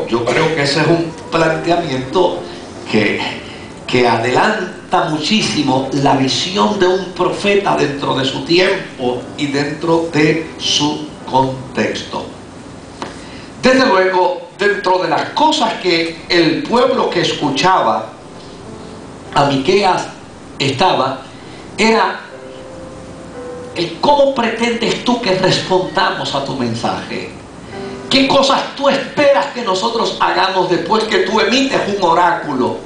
yo creo que ese es un planteamiento que adelanta muchísimo la visión de un profeta dentro de su tiempo y dentro de su contexto. Desde luego, dentro de las cosas que el pueblo que escuchaba a Miqueas era el cómo pretendes tú que respondamos a tu mensaje. ¿Qué cosas tú esperas que nosotros hagamos después que tú emites un oráculo?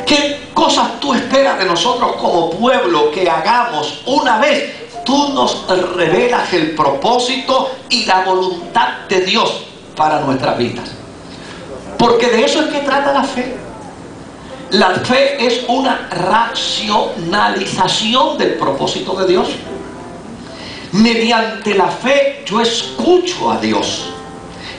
¿Qué cosas tú esperas de nosotros como pueblo que hagamos una vez tú nos revelas el propósito y la voluntad de Dios para nuestras vidas? Porque de eso es que trata la fe. La fe es una racionalización del propósito de Dios. Mediante la fe yo escucho a Dios.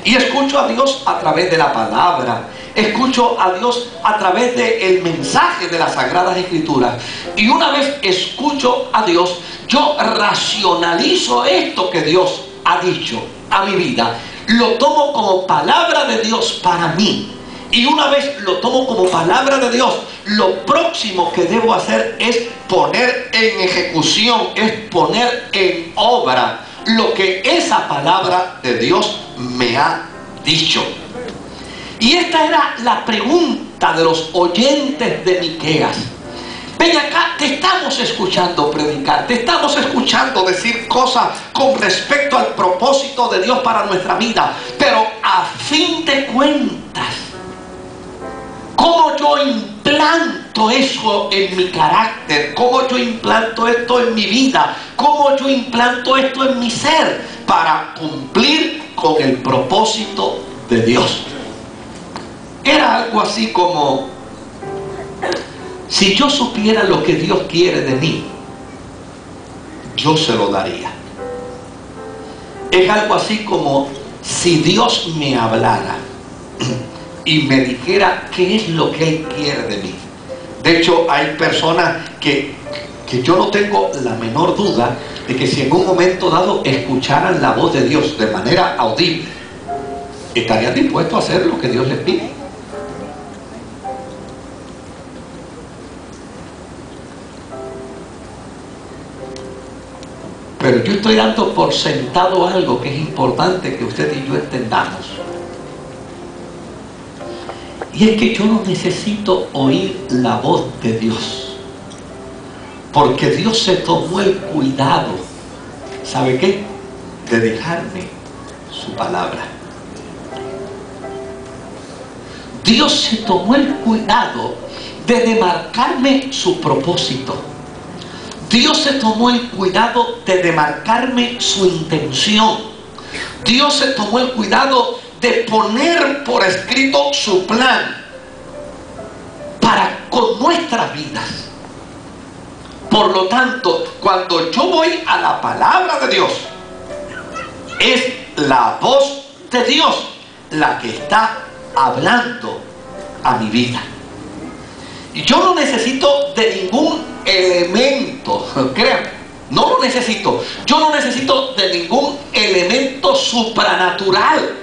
Y escucho a Dios a través de la palabra. Escucho a Dios a través del mensaje de las Sagradas Escrituras. Y una vez escucho a Dios, yo racionalizo esto que Dios ha dicho a mi vida. Lo tomo como palabra de Dios para mí. Y una vez lo tomo como palabra de Dios, lo próximo que debo hacer es poner en ejecución, es poner en obra lo que esa palabra de Dios me ha dicho. Y esta era la pregunta de los oyentes de Miqueas. Ven acá, te estamos escuchando predicar, te estamos escuchando decir cosas con respecto al propósito de Dios para nuestra vida, pero a fin de cuentas, ¿cómo yo implanto eso en mi carácter? ¿Cómo yo implanto esto en mi vida? ¿Cómo yo implanto esto en mi ser para cumplir con el propósito de Dios? Era algo así como: si yo supiera lo que Dios quiere de mí, yo se lo daría. Es algo así como si Dios me hablara y me dijera qué es lo que Él quiere de mí. De hecho, hay personas que yo no tengo la menor duda de que si en un momento dado escucharan la voz de Dios de manera audible, estarían dispuestos a hacer lo que Dios les pide. Pero yo estoy dando por sentado algo que es importante que usted y yo entendamos. Y es que yo no necesito oír la voz de Dios, porque Dios se tomó el cuidado, ¿sabe qué?, de dejarme su palabra. Dios se tomó el cuidado de demarcarme su propósito. Dios se tomó el cuidado de demarcarme su intención. Dios se tomó el cuidado de poner por escrito su plan para con nuestras vidas. Por lo tanto, cuando yo voy a la palabra de Dios, es la voz de Dios la que está hablando a mi vida. Y yo no necesito de ningún elemento, créanme, no lo necesito. Yo no necesito de ningún elemento supranatural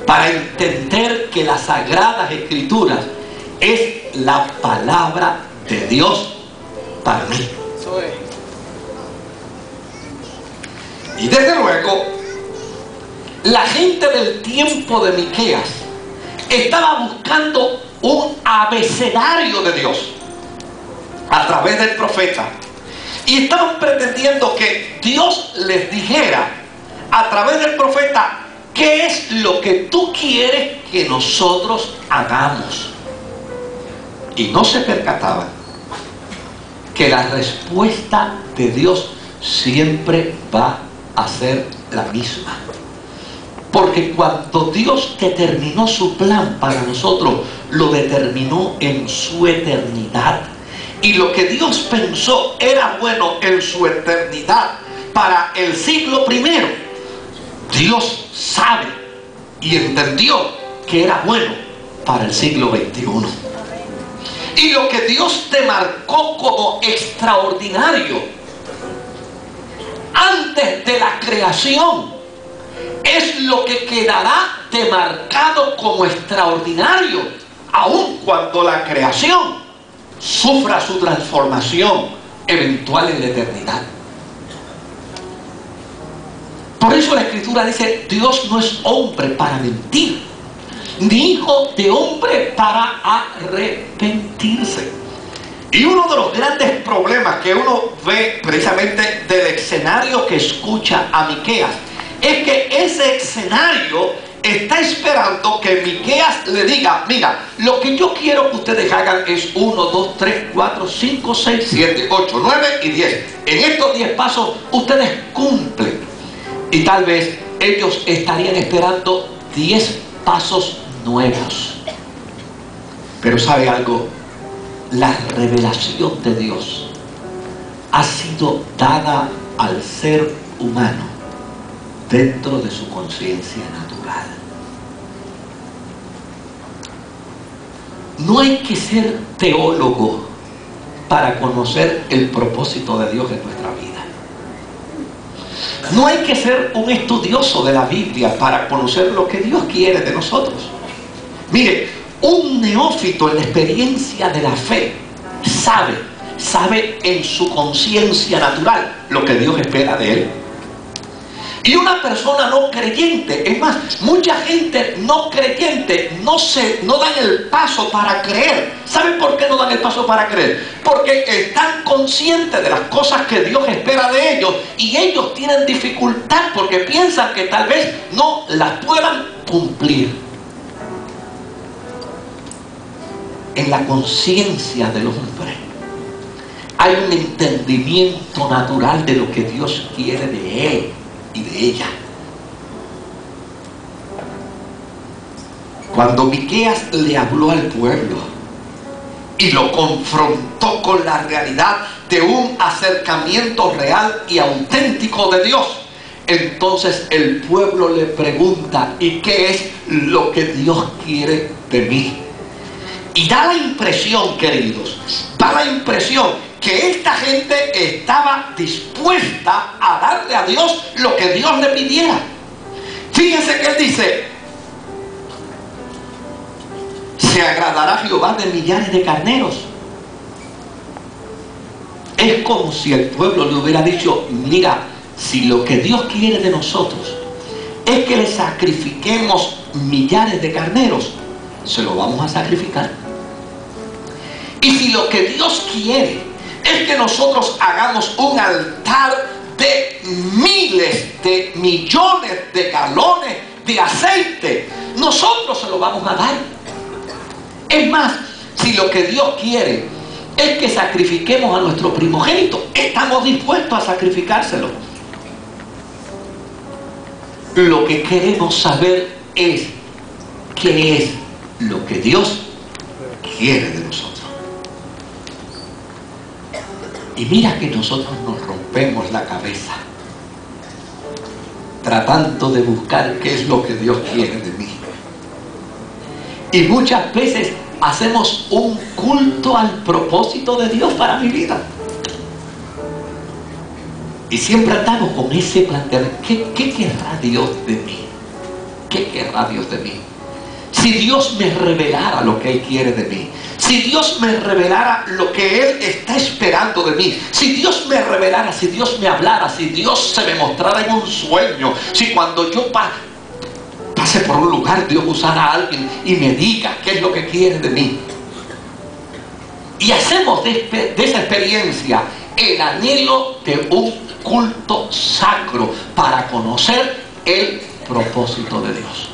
para entender que las Sagradas Escrituras es la palabra de Dios para mí. Y desde luego, la gente del tiempo de Miqueas estaba buscando un abecedario de Dios a través del profeta, y estaban pretendiendo que Dios les dijera a través del profeta qué es lo que tú quieres que nosotros hagamos. Y no se percataban que la respuesta de Dios siempre va a ser la misma. Porque cuando Dios determinó su plan para nosotros, lo determinó en su eternidad. Y lo que Dios pensó era bueno en su eternidad para el siglo primero, Dios sabe y entendió que era bueno para el siglo XXI. Y lo que Dios te marcó como extraordinario antes de la creación, es lo que quedará demarcado como extraordinario, aun cuando la creación sufra su transformación eventual en la eternidad. Por eso la Escritura dice: Dios no es hombre para mentir, ni hijo de hombre para arrepentirse. Y uno de los grandes problemas que uno ve precisamente del escenario que escucha a Miqueas es que ese escenario está esperando que Miqueas le diga: mira, lo que yo quiero que ustedes hagan es 1, 2, 3, 4, 5, 6, 7, 8, 9 y 10. En estos 10 pasos ustedes cumplen. Y tal vez ellos estarían esperando 10 pasos nuevos. Pero ¿sabe algo? La revelación de Dios ha sido dada al ser humano dentro de su conciencia natural. No hay que ser teólogo para conocer el propósito de Dios en nuestra vida. No hay que ser un estudioso de la Biblia para conocer lo que Dios quiere de nosotros. Mire, un neófito en la experiencia de la fe sabe en su conciencia natural lo que Dios espera de él. Y una persona no creyente, es más, mucha gente no creyente no dan el paso para creer. ¿Saben por qué no dan el paso para creer? Porque están conscientes de las cosas que Dios espera de ellos y ellos tienen dificultad porque piensan que tal vez no las puedan cumplir. En la conciencia del hombre hay un entendimiento natural de lo que Dios quiere de él y de ella. Cuando Miqueas le habló al pueblo y lo confrontó con la realidad de un acercamiento real y auténtico de Dios, entonces el pueblo le pregunta: ¿y qué es lo que Dios quiere de mí? Y da la impresión, queridos, da la impresión que esta gente estaba dispuesta a darle a Dios lo que Dios le pidiera. Fíjense que él dice: se agradará Jehová de millares de carneros. Es como si el pueblo le hubiera dicho: mira, si lo que Dios quiere de nosotros es que le sacrifiquemos millares de carneros, se lo vamos a sacrificar. Y si lo que Dios quiere es que nosotros hagamos un altar de miles de millones de galones de aceite, nosotros se lo vamos a dar. Es más, si lo que Dios quiere es que sacrifiquemos a nuestro primogénito, estamos dispuestos a sacrificárselo. Lo que queremos saber es qué es lo que Dios quiere de nosotros. Y mira que nosotros nos rompemos la cabeza tratando de buscar qué es lo que Dios quiere de mí. Y muchas veces hacemos un culto al propósito de Dios para mi vida. Y siempre andamos con ese planteamiento: ¿qué querrá Dios de mí? ¿Qué querrá Dios de mí? Si Dios me revelara lo que Él quiere de mí, si Dios me revelara lo que Él está esperando de mí, si Dios me revelara, si Dios me hablara, si Dios se me mostrara en un sueño, si cuando yo pase por un lugar Dios usara a alguien y me diga qué es lo que quiere de mí. Y hacemos de esa experiencia el anhelo de un culto sacro para conocer el propósito de Dios.